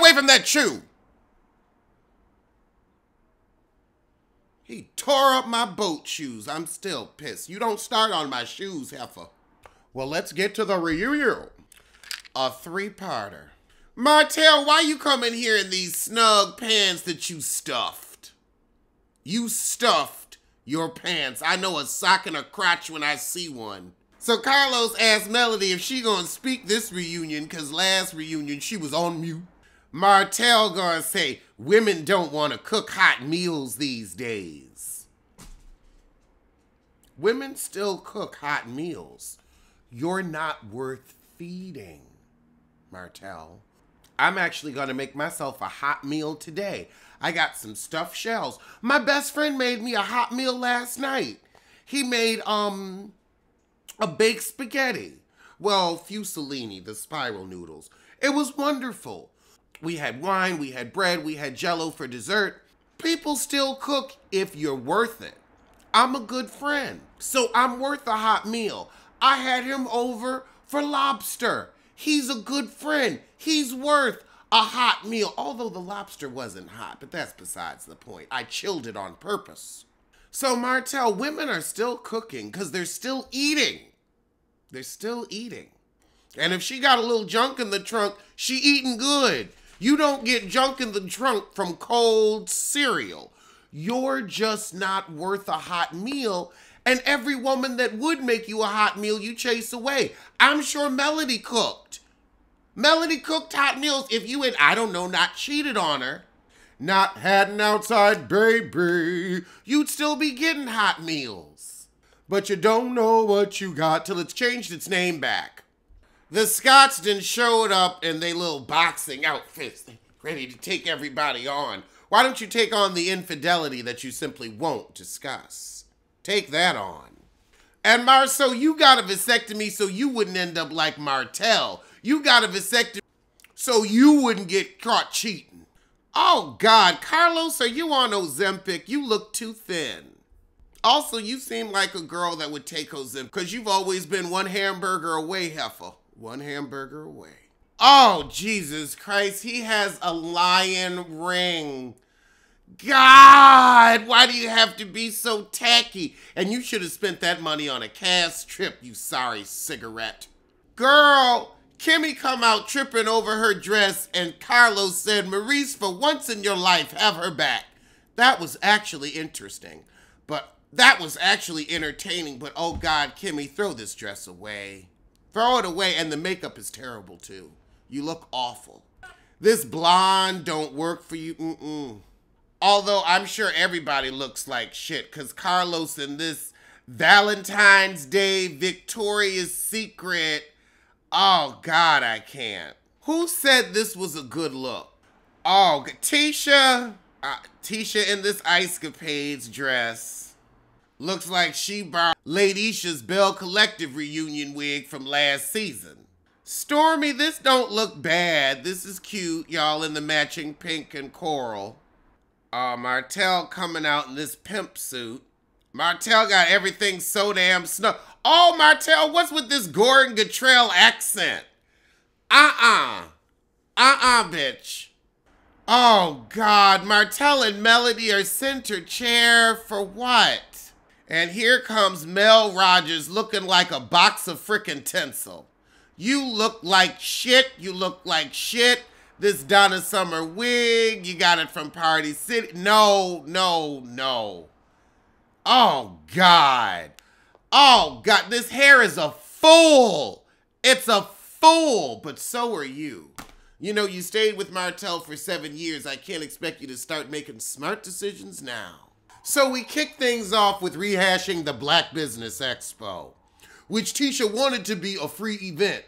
away from that shoe. He tore up my boat shoes. I'm still pissed. You don't start on my shoes, heifer. Well, let's get to the reunion. A three-parter. Martell, why you come in here in these snug pants that you stuffed? You stuffed your pants. I know a sock and a crotch when I see one. So Carlos asked Melody if she gonna speak this reunion, because last reunion she was on mute. Martell gonna say, women don't want to cook hot meals these days. Women still cook hot meals. You're not worth feeding, Martell. I'm actually gonna make myself a hot meal today. I got some stuffed shells. My best friend made me a hot meal last night. He made, a baked spaghetti. Well, fusilini, the spiral noodles. It was wonderful. We had wine, we had bread, we had jello for dessert. People still cook if you're worth it. I'm a good friend, so I'm worth a hot meal. I had him over for lobster. He's a good friend. He's worth a hot meal, although the lobster wasn't hot, but that's besides the point. I chilled it on purpose. So Martell, women are still cooking because they're still eating. They're still eating. And if she got a little junk in the trunk, she eating good. You don't get junk in the trunk from cold cereal. You're just not worth a hot meal. And every woman that would make you a hot meal, you chase away. I'm sure Melody cooked. Melody cooked hot meals if you had, I don't know, not cheated on her, not had an outside baby, you'd still be getting hot meals. But you don't know what you got till it's changed its name back. The Scots done showed up in their little boxing outfits, ready to take everybody on. Why don't you take on the infidelity that you simply won't discuss? Take that on. And Marceau, you got a vasectomy so you wouldn't end up like Martell. You got a vasectomy so you wouldn't get caught cheating. Oh God, Carlos, are you on Ozempic? You look too thin. Also, you seem like a girl that would take Ozempic because you've always been one hamburger away, heifer. One hamburger away. Oh, Jesus Christ, he has a lion ring. God, why do you have to be so tacky? And you should have spent that money on a Cass trip, you sorry cigarette. Girl, Kimmy come out tripping over her dress and Carlos said, Maurice, for once in your life, have her back. That was actually interesting, but that was actually entertaining, but oh God, Kimmy, throw this dress away. Throw it away, and the makeup is terrible too. You look awful. This blonde don't work for you, Although I'm sure everybody looks like shit, because Carlos in this Valentine's Day Victoria's Secret, oh God, I can't. Who said this was a good look? Oh, Tisha. Tisha in this Ice Capades dress. Looks like she borrowed Latisha's Bell Collective reunion wig from last season. Stormy, this don't look bad. This is cute, y'all, in the matching pink and coral. Martell coming out in this pimp suit. Martell got everything so damn snug. Oh, Martell, what's with this Gordon Guttrell accent? Bitch. Oh, God, Martell and Melody are center chair for what? And here comes Mel Rodgers looking like a box of frickin' tinsel. You look like shit. You look like shit. This Donna Summer wig, you got it from Party City. No. Oh, God. Oh, God, this hair is a fool. It's a fool, but so are you. You know, you stayed with Martell for 7 years. I can't expect you to start making smart decisions now. So we kick things off with rehashing the Black Business Expo, which Tisha wanted to be a free event.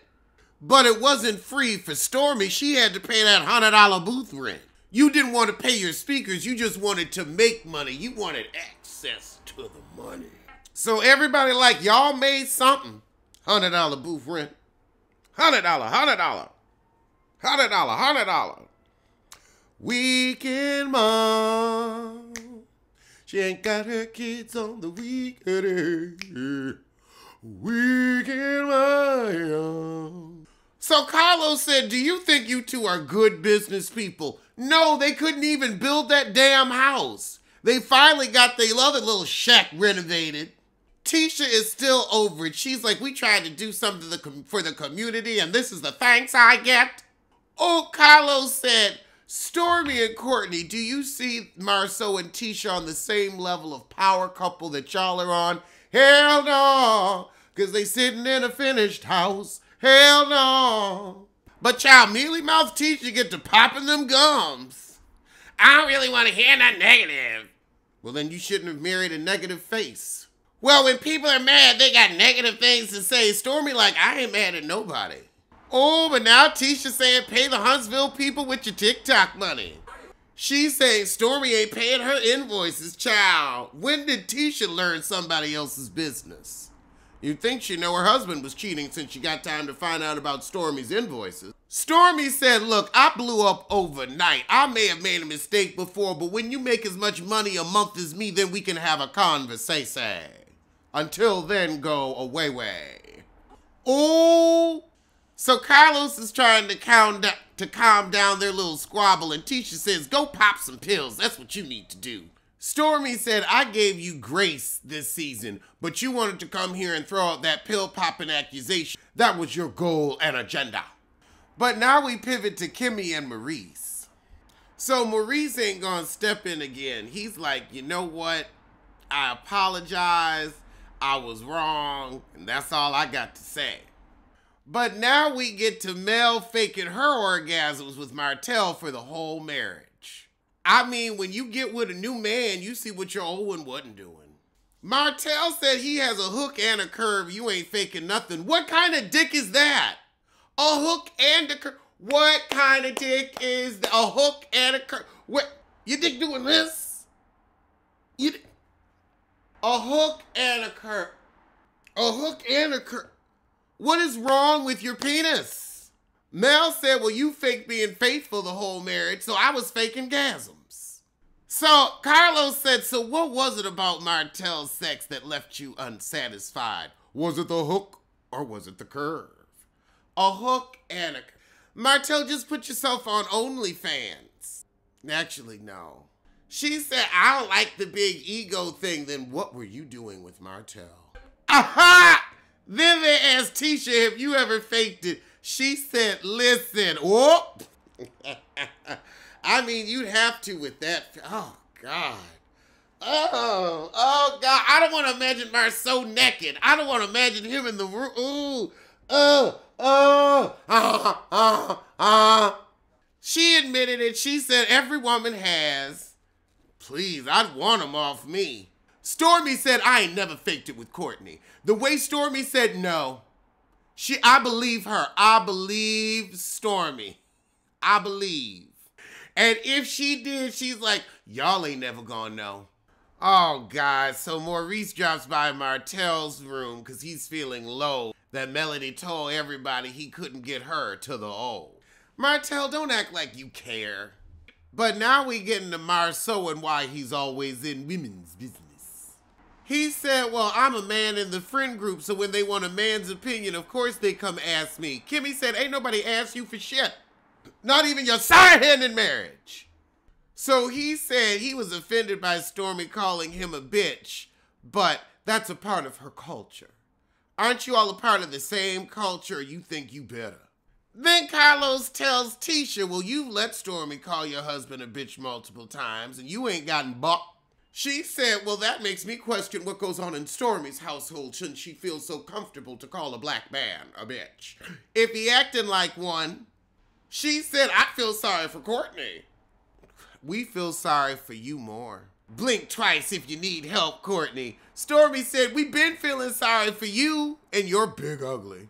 But it wasn't free for Stormy. She had to pay that $100 booth rent. You didn't want to pay your speakers. You just wanted to make money. You wanted access to the money. So everybody like, y'all made something. $100 booth rent. $100. Weekend mom. She ain't got her kids on the weekend. Weekend mom. So Carlos said, do you think you two are good business people? No, they couldn't even build that damn house. They finally got their other little shack renovated. Tisha is still over it. She's like, we tried to do something for the community, and this is the thanks I get. Oh, Carlos said, Stormy and Courtney, do you see Marceau and Tisha on the same level of power couple that y'all are on? Hell no, because they sitting in a finished house. Hell no. But y'all mealy mouth Tisha get to popping them gums. I don't really want to hear that negative. Well, then you shouldn't have married a negative face. Well, when people are mad, they got negative things to say. Stormy like, I ain't mad at nobody. Oh, but now Tisha saying pay the Huntsville people with your TikTok money. She's saying Stormy ain't paying her invoices, child. When did Tisha learn somebody else's business? You'd think she'd know her husband was cheating since she got time to find out about Stormy's invoices. Stormy said, look, I blew up overnight. I may have made a mistake before, but when you make as much money a month as me, then we can have a conversation. Until then, go away. Oh, so Carlos is trying to calm down their little squabble, and Tisha says, go pop some pills. That's what you need to do. Stormy said, I gave you grace this season, but you wanted to come here and throw out that pill-popping accusation. That was your goal and agenda. But now we pivot to Kimmy and Maurice. So Maurice ain't gonna step in again. He's like, you know what? I apologize. I was wrong, and that's all I got to say. But now we get to Mel faking her orgasms with Martell for the whole marriage. I mean, when you get with a new man, you see what your old one wasn't doing. Martell said he has a hook and a curve. You ain't faking nothing. What kind of dick is that? A hook and a curve. What kind of dick is that? A hook and a curve. What? Your dick doing this? A hook and a curve. A hook and a curve. What is wrong with your penis? Mel said, well, you faked being faithful the whole marriage, so I was faking gasms. So Carlos said, so what was it about Martell's sex that left you unsatisfied? Was it the hook or was it the curve? A hook and a curve. Martell, just put yourself on OnlyFans. Actually, no. She said, I don't like the big ego thing. Then what were you doing with Martell? Aha! Then they asked Tisha if you ever faked it. She said, listen, whoop. I mean, you'd have to with that. Oh, God. Oh, God. I don't want to imagine Marceau naked. I don't want to imagine him in the room. Ooh, She admitted it. She said, every woman has. Please, I'd want them off me. Stormy said, I ain't never faked it with Courtney. The way Stormy said no. I believe her. I believe Stormy. I believe. And if she did, she's like, y'all ain't never gonna know. Oh, God. So Maurice drops by Martell's room because he's feeling low. That Melody told everybody he couldn't get her to the O. Martell, don't act like you care. But now we get into Marceau and why he's always in women's business. He said, well, I'm a man in the friend group, so when they want a man's opinion, of course they come ask me. Kimmy said, ain't nobody asked you for shit. Not even your side hand in marriage. So he said he was offended by Stormy calling him a bitch, but that's a part of her culture. Aren't you all a part of the same culture, or you think you better? Then Carlos tells Tisha, well, you've let Stormy call your husband a bitch multiple times, and you ain't gotten bucked. She said, well, that makes me question what goes on in Stormy's household since she feels so comfortable to call a black man a bitch. If he acting like one, she said, I feel sorry for Courtney. We feel sorry for you more. Blink twice if you need help, Courtney. Stormy said, we been feeling sorry for you, and you're big ugly.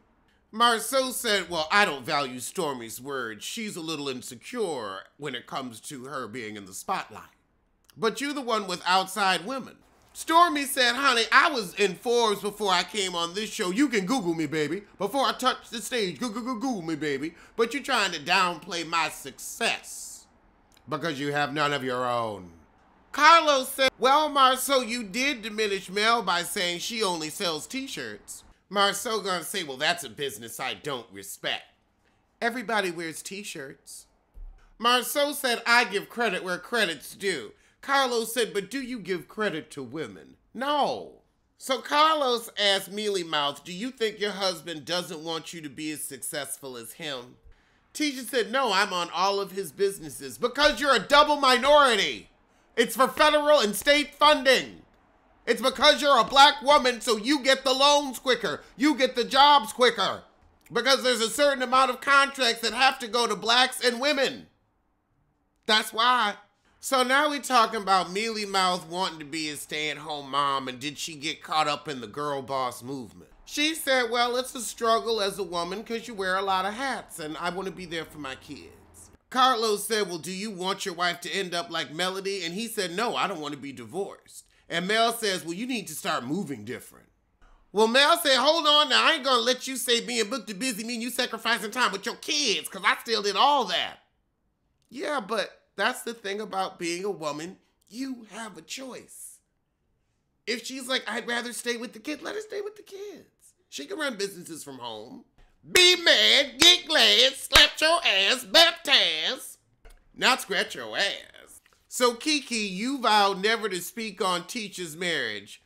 Marceau said, well, I don't value Stormy's words. She's a little insecure when it comes to her being in the spotlight. But you're the one with outside women. Stormy said, honey, I was in Forbes before I came on this show. You can Google me, baby. Before I touch the stage, Google me, baby. But you're trying to downplay my success because you have none of your own. Carlos said, well, Marceau, you did diminish Mel by saying she only sells t-shirts. Marceau gonna say, well, that's a business I don't respect. Everybody wears t-shirts. Marceau said, I give credit where credit's due. Carlos said, but do you give credit to women? No. So Carlos asked Mealy Mouth, do you think your husband doesn't want you to be as successful as him? Tisha said, no, I'm on all of his businesses. Because you're a double minority. It's for federal and state funding. It's because you're a black woman, so you get the loans quicker. You get the jobs quicker. Because there's a certain amount of contracts that have to go to blacks and women. That's why. So now we're talking about Mealy Mouth wanting to be a stay-at-home mom, and did she get caught up in the girl boss movement? She said, well, it's a struggle as a woman because you wear a lot of hats, and I want to be there for my kids. Carlos said, well, do you want your wife to end up like Melody? And he said, no, I don't want to be divorced. And Mel says, well, you need to start moving different. Well, Mel said, hold on now, I ain't gonna let you say being booked or busy mean you sacrificing time with your kids, because I still did all that. Yeah, but that's the thing about being a woman. You have a choice. If she's like, I'd rather stay with the kids, let her stay with the kids. She can run businesses from home. Be mad, get glad, slap your ass, baptize, not scratch your ass. So Kiki, you vowed never to speak on Teacher's marriage,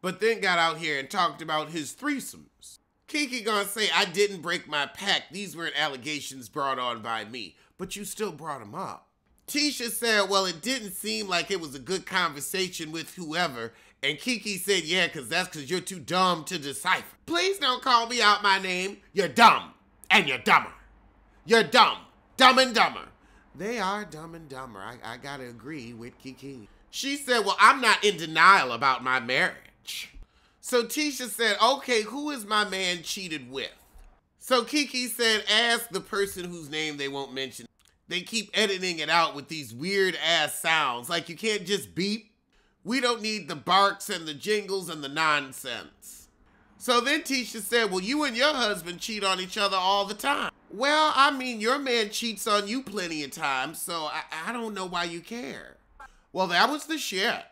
but then got out here and talked about his threesomes. Kiki gonna say, I didn't break my pact. These weren't allegations brought on by me, but you still brought them up. Tisha said, well, it didn't seem like it was a good conversation with whoever. And Kiki said, yeah, that's because you're too dumb to decipher. Please don't call me out my name. You're dumb, and you're dumber. You're dumb and dumber. They are dumb and dumber. I gotta agree with Kiki. She said, well, I'm not in denial about my marriage. So Tisha said, okay, who is my man cheated with? So Kiki said, ask the person whose name they won't mention. They keep editing it out with these weird ass sounds. Like you can't just beep. We don't need the barks and the jingles and the nonsense. So then Tisha said, well, you and your husband cheat on each other all the time. Well, I mean, your man cheats on you plenty of times, so I don't know why you care. Well, that was the shit.